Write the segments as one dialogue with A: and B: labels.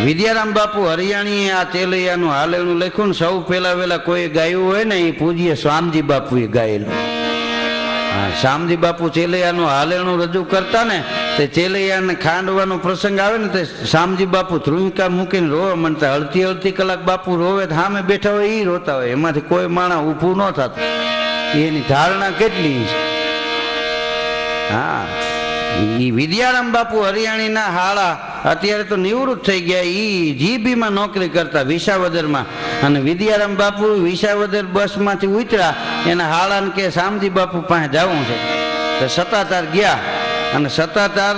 A: વિદ્યારામ બાપુ હરિયાણીએ આ ચેલૈયાનું હાલેલું લખ્યું ને સૌ પેલા વેલા કોઈ ગાયું હોય ને એ પૂજ્ય શામજી બાપુએ ગાયેલું. શામજી બાપુ ચેલૈયાનું હાલેલું રજૂ કરતા ને તે ચેલૈયાને ખાંડવાનો પ્રસંગ આવે ને તે શામજી બાપુ ધ્રુવિકા મૂકીને રોવા માંડતા. અડધી અડધી કલાક બાપુ રોવે, સામે બેઠા હોય એ રોતા હોય, એમાંથી કોઈ માણસ ઊભું ન થતું. એની ધારણા કેટલી છે. હા, ઈ વિદ્યારામ બાપુ હરિયાણીના હાળા અત્યારે તો નિવૃત્ત થઈ ગયા. ઈ જીબીમાં નોકરી કરતા વિસાવદરમાં. અને વિદ્યારામ બાપુ વિસાવદર બસમાંથી ઉતર્યા, એના હાળાને કે શામજી બાપુ પાસે જવું છે. તો સતાતાર ગયા અને સતાતાર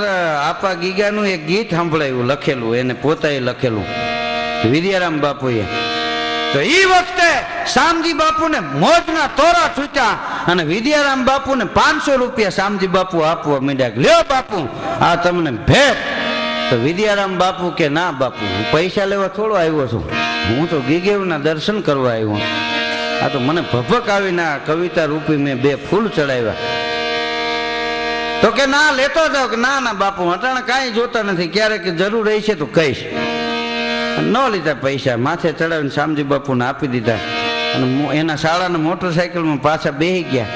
A: આપા ગીગાનું એક ગીત સાંભળાયું, લખેલું એને પોતાએ લખેલું વિદ્યારામ બાપુએ. તો એ વખતે શામજી બાપુને મોજના તોરા છૂટ્યા અને વિદ્યારામ બાપુને 500 રૂપિયા શામજી બાપુ આપવા માંડ્યા. લ્યો બાપુ, આ તમને ભેટ. તો વિદ્યારામ બાપુ કે ના બાપુ, હું પૈસા લેવા થોડો આવ્યો છું, હું તો ગીગેવના દર્શન કરવા આવ્યો. આ તો મને ભભક આવીને આ કવિતા રૂપી મેં 2 ફૂલ ચડાવ્યા. તો કે ના લેતો જાઓ. કે ના ના બાપુ, અટાણે કાંઈ જોતા નથી, ક્યારેક જરૂર રહી છે તો કહીશ. ન લીધા પૈસા, માથે ચડાવીને શામજી બાપુને આપી દીધા. અને એના શાળાના મોટરસાઇકલમાં પાછા બેસી ગયા.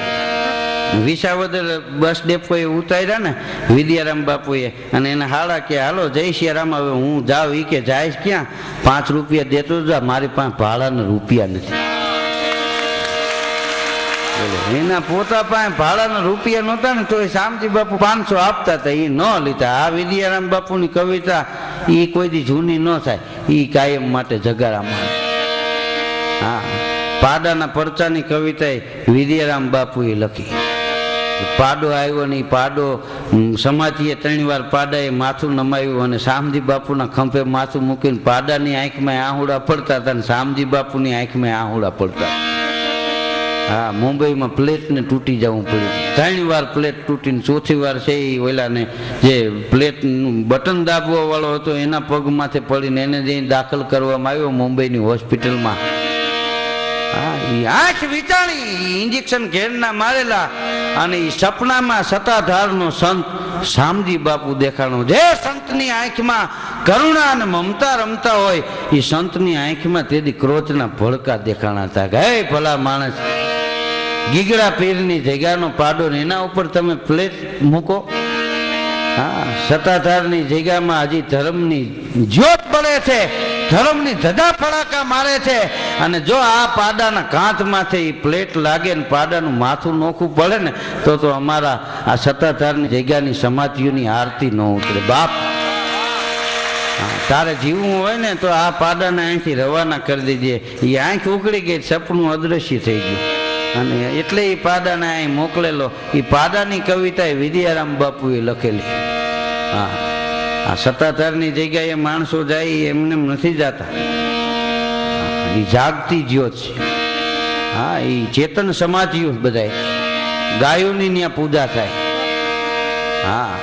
A: વિસાવદર બસ ડેપોએ ઉતાર્યા ને વિદ્યારામ બાપુએ. અને એના હાળા કે હાલો જય સિયારામ, હવે હું જાઉં. એ કે જાય ક્યાં, 5 રૂપિયા દેતો જા, મારી પાસે ભાડાના રૂપિયા નથી. એના પોતા પાસે ભાડાના રૂપિયા નહોતા ને તો એ શામજી બાપુ 500 આપતા હતા, એ ન લીધા. આ વિદ્યારામ બાપુની કવિતા એ કોઈ દી જૂની ન થાય, એ કાયમ માટે જગારામાં. હા, પાડાના પરચાની કવિતા વિદ્યારામ બાપુએ લખી. પાડો આવ્યો ને પાડો સમાધિએ 3 વાર પાડાએ માથું નમાયું અને શામજી બાપુના ખંભે માથું મૂકીને પાડાની આંખમાં આહુડા પડતા હતા અને શામજી બાપુની આંખમાં આહુડા પડતા. હા, મુંબઈમાં પ્લેટને તૂટી જવું પડ્યું. 3 વાર પ્લેટ તૂટીને 4થી વાર છે એ ઓલાને જે પ્લેટનું બટન દાબવા વાળો હતો એના પગ માથે પડીને એને જઈને દાખલ કરવામાં આવ્યો મુંબઈની હોસ્પિટલમાં. હા, એ આંખ વિચાણી, ઇન્જેક્શન ઘેરના મારેલા. અને એ સપનામાં સતાધારનો સંત શામજી બાપુ દેખાણો. જે સંતની આંખમાં કરુણા અને મમતા રમતા હોય એ સંતની આંખમાં તેથી ક્રોધના ભડકા દેખાણા હતા. હે ભલા માણસ, ગીગડા પીરની જગ્યાનો પાડો ને એના ઉપર તમે પ્લેટ મૂકો. હા, સતાધારની જગ્યામાં હજી ધર્મની જ્યોત બળે છે, ધર્મની ધજા ફડાકા મારે છે. અને જો આ પાડાના કાંધમાંથી એ પ્લેટ લાગે ને પાડાનું માથું નોખું પડે ને તો અમારા આ સતાધારની જગ્યાની સમાધિઓની આરતી ન ઉતરે. બાપ, તારે જીવવું હોય ને તો આ પાડાને અહીંથી રવાના કરી દીજે. એ આંખ ઉકળી ગઈ, સપનું અદ્રશ્ય થઈ ગયું. અને એટલે એ પાડાને અહીં મોકલેલો. એ પાડાની કવિતા એ વિદ્યારામ બાપુએ લખેલી. હા, આ સતાધારની જગ્યાએ માણસો જાય એમને નથી જતા. એ જાગતી જ્યોત છે. હા, એ ચેતન સમાધિઓ બધાય ગાયોની ત્યાં પૂજા થાય. હા,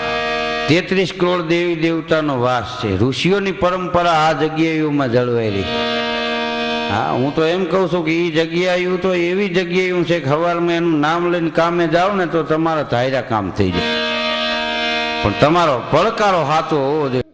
A: 33 કરોડ દેવી દેવતાનો વાસ છે. ઋષિઓની પરંપરા આ જગ્યાઓમાં જળવાઈ રહી. હા, હું તો એમ કહું છું કે એ જગ્યાઓ તો એવી જગ્યાઓ છે કે સવારમાં એનું નામ લઈને કામે જાઓ ને તો તમારા ધાર્યા કામ થઈ જાય. પણ તમારો પડકારો સાચો હોવો જોઈએ.